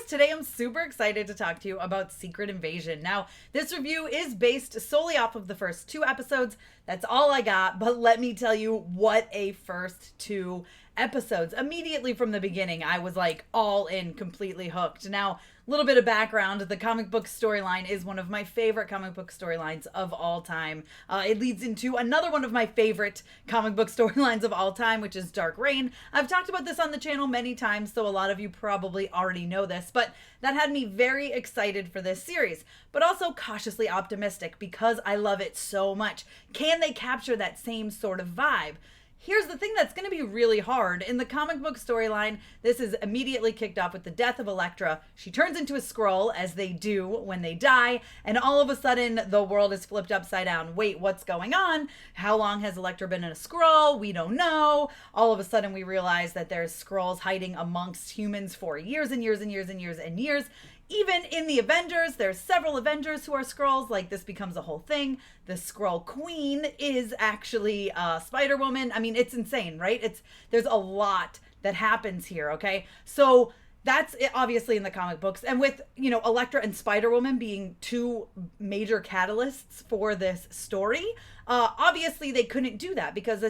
Today I'm super excited to talk to you about Secret Invasion. Now, this review is based solely off of the first two episodes. That's all I got, but let me tell you what a first two episodes. Immediately from the beginning, I was like all in, completely hooked. Now, a little bit of background, the comic book storyline is one of my favorite comic book storylines of all time. It leads into another one of my favorite comic book storylines of all time, which is Dark Reign. I've talked about this on the channel many times, so a lot of you probably already know this, but that had me very excited for this series, but also cautiously optimistic because I love it so much. Can they capture that same sort of vibe? Here's the thing that's going to be really hard. In the comic book storyline, this is immediately kicked off with the death of Elektra. She turns into a Skrull, as they do when they die, and all of a sudden, the world is flipped upside down. Wait, what's going on? How long has Elektra been in a Skrull? We don't know. All of a sudden, we realize that there's Skrulls hiding amongst humans for years and years and years and years and years. Even in the Avengers, there's several Avengers who are Skrulls. Like, this becomes a whole thing. The Skrull Queen is actually Spider-Woman. I mean, it's insane, right? There's a lot that happens here, okay? So that's it, obviously in the comic books. And with, Elektra and Spider-Woman being two major catalysts for this story, obviously they couldn't do that because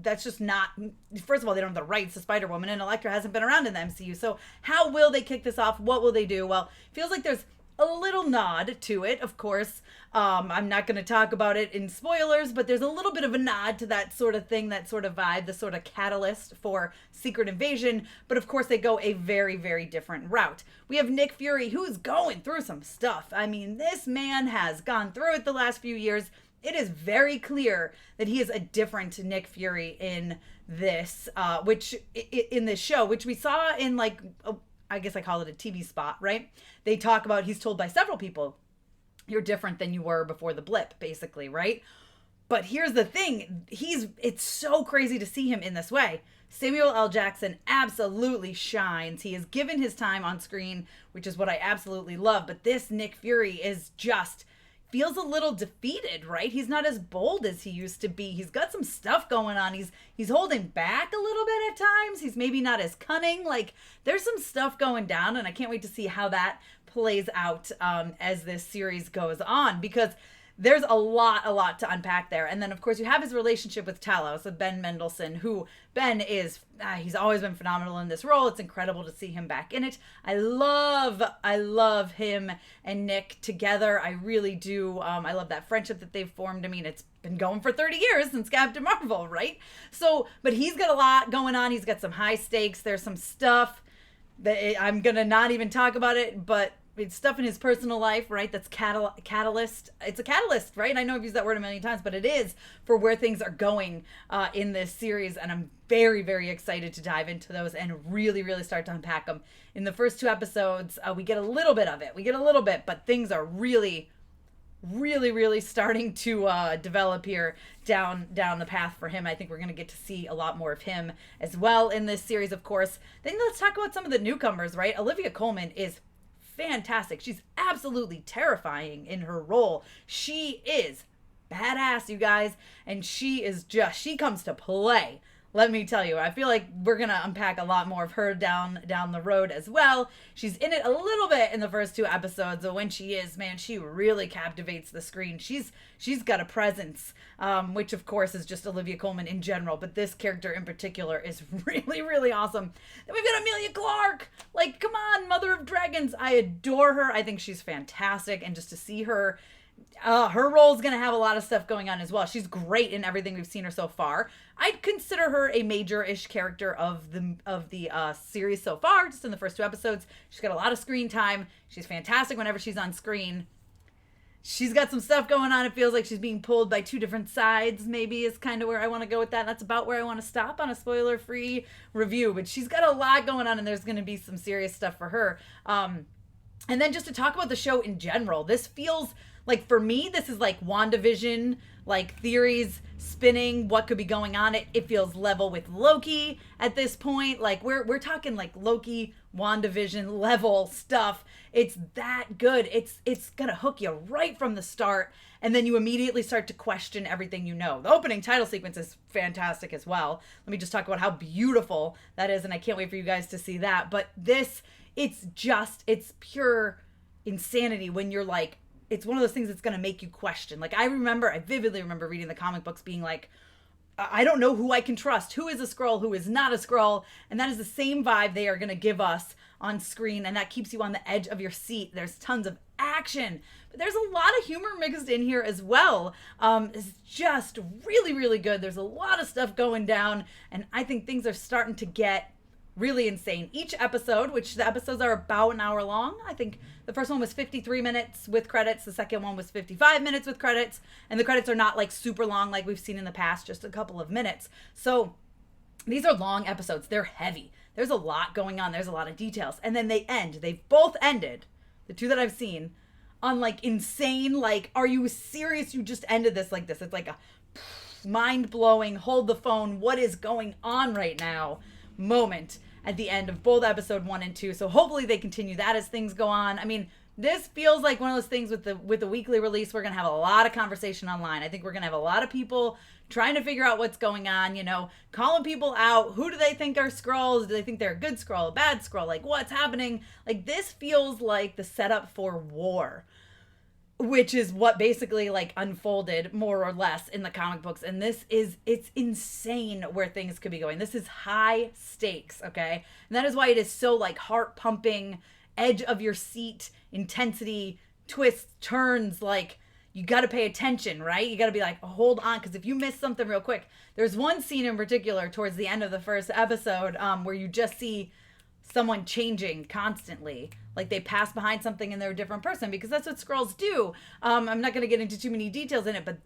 that's just not, first of all, they don't have the rights to Spider-Woman, and Elektra hasn't been around in the MCU. So how will they kick this off? What will they do? Well, it feels like there's a little nod to it, of course. I'm not going to talk about it in spoilers, but there's a little bit of a nod to that sort of thing, that sort of vibe, the sort of catalyst for Secret Invasion. But of course, they go a very, very different route. We have Nick Fury, who's going through some stuff. I mean, this man has gone through it the last few years. It is very clear that he is a different Nick Fury in this, in this show, which we saw in I guess I call it a TV spot, right? They talk about, he's told by several people, you're different than you were before the blip, basically, right? But here's the thing, it's so crazy to see him in this way. Samuel L. Jackson absolutely shines. He is given his time on screen, which is what I absolutely love. But this Nick Fury is feels a little defeated, right? He's not as bold as he used to be. He's got some stuff going on. He's holding back a little bit at times. He's maybe not as cunning. Like, there's some stuff going down, and I can't wait to see how that plays out as this series goes on, because there's a lot to unpack there. And then, of course, you have his relationship with Talos, with Ben Mendelsohn, who Ben is, he's always been phenomenal in this role. It's incredible to see him back in it. I love him and Nick together. I really do. I love that friendship that they've formed. I mean, it's been going for 30 years since Captain Marvel, right? So, but he's got a lot going on. He's got some high stakes. There's some stuff that I'm going to not even talk about it, but it's stuff in his personal life, right? That's catalyst. It's a catalyst, right? I know I've used that word a million times, but it is for where things are going in this series. And I'm very, very excited to dive into those and really, really start to unpack them. In the first two episodes, we get a little bit of it. But things are really, really, really starting to develop here down the path for him. I think we're going to get to see a lot more of him as well in this series, of course. Then let's talk about some of the newcomers, right? Olivia Colman is fantastic. She's absolutely terrifying in her role. She is badass, you guys, and she comes to play. Let me tell you, I feel like we're going to unpack a lot more of her down the road as well. She's in it a little bit in the first two episodes, but when she is, man, she really captivates the screen. She's got a presence, which of course is just Olivia Colman in general, but this character in particular is really, really awesome. Then we've got Emilia Clarke. Like, come on, Mother of Dragons. I adore her. I think she's fantastic, and just to see her, her role's going to have a lot of stuff going on as well. She's great in everything we've seen her so far. I'd consider her a major-ish character of the series so far, just in the first two episodes. She's got a lot of screen time. She's fantastic whenever she's on screen. She's got some stuff going on. It feels like she's being pulled by two different sides, maybe, is kind of where I want to go with that. That's about where I want to stop on a spoiler-free review. But she's got a lot going on, and there's going to be some serious stuff for her. And then just to talk about the show in general, this feels like, for me, this is like WandaVision, like theories spinning, what could be going on. It feels level with Loki at this point. Like, we're talking like Loki, WandaVision level stuff. It's that good. It's gonna hook you right from the start, and then you immediately start to question everything you know. The opening title sequence is fantastic as well. Let me just talk about how beautiful that is, and I can't wait for you guys to see that. But this it's pure insanity when you're like, it's one of those things that's going to make you question. Like, I vividly remember reading the comic books being like, I don't know who I can trust. Who is a Skrull? Who is not a Skrull? And that is the same vibe they are going to give us on screen. And that keeps you on the edge of your seat. There's tons of action, but there's a lot of humor mixed in here as well. It's just really, really good. There's a lot of stuff going down. And I think things are starting to get really insane. Each episode, which the episodes are about an hour long. I think the first one was 53 minutes with credits. The second one was 55 minutes with credits. And the credits are not like super long like we've seen in the past, just a couple of minutes. So these are long episodes. They're heavy. There's a lot going on. There's a lot of details. And then they end. They've both ended, the two that I've seen, on like insane, like, are you serious? You just ended this like this. It's like a mind-blowing, hold the phone, what is going on right now moment at the end of both episode 1 and 2. So hopefully they continue that as things go on. I mean, this feels like one of those things with the weekly release. We're going to have a lot of conversation online. I think we're going to have a lot of people trying to figure out what's going on, you know, calling people out. Who do they think are Skrulls? Do they think they're a good Skrull, a bad Skrull? Like, what's happening? Like, this feels like the setup for war, which is what basically like unfolded more or less in the comic books. And it's insane where things could be going. This is high stakes, okay? And that is why it is so like heart pumping, edge of your seat, intensity, twists, turns. Like, you got to pay attention, right? You got to be like, oh, hold on. Because if you miss something real quick, there's one scene in particular towards the end of the first episode where you just see someone changing constantly. Like, they pass behind something and they're a different person, because that's what Skrulls do. I'm not going to get into too many details in it, but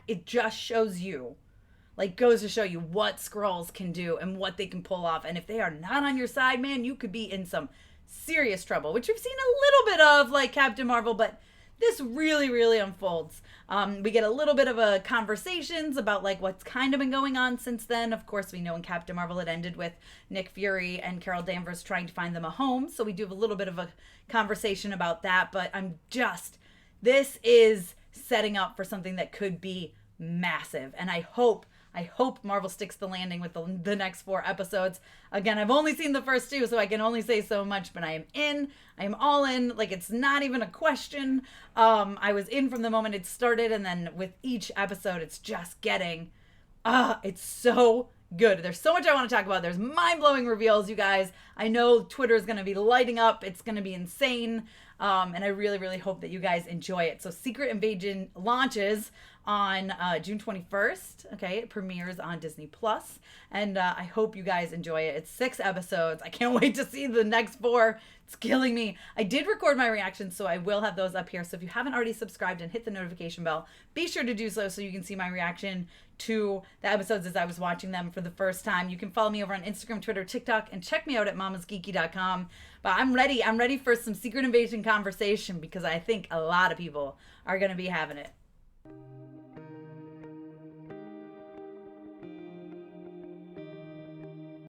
it just shows you, like, goes to show you what Skrulls can do and what they can pull off. And if they are not on your side, man, you could be in some serious trouble, which we've seen a little bit of, like Captain Marvel, but this really, really unfolds. We get a little bit of a conversations about like what's kind of been going on since then. Of course, we know in Captain Marvel it ended with Nick Fury and Carol Danvers trying to find them a home. So we do have a little bit of a conversation about that. But this is setting up for something that could be massive. And I hope Marvel sticks the landing with the next 4 episodes. Again, I've only seen the first 2, so I can only say so much, but I am in. I am all in. Like, it's not even a question. I was in from the moment it started, and then with each episode, it's just getting, it's so good. There's so much I want to talk about. There's mind-blowing reveals, you guys. I know Twitter is going to be lighting up. It's going to be insane. And I really, really hope that you guys enjoy it. So Secret Invasion launches on June 21st. Okay, it premieres on Disney Plus, and I hope you guys enjoy it. It's 6 episodes. I can't wait to see the next 4. It's killing me. I did record my reactions, so I will have those up here. So if you haven't already subscribed and hit the notification bell, be sure to do so you can see my reaction to the episodes as I was watching them for the first time. You can follow me over on Instagram, Twitter, TikTok, and check me out at mamasgeeky.com. But I'm ready. I'm ready for some Secret Invasion conversation, because I think a lot of people are going to be having it.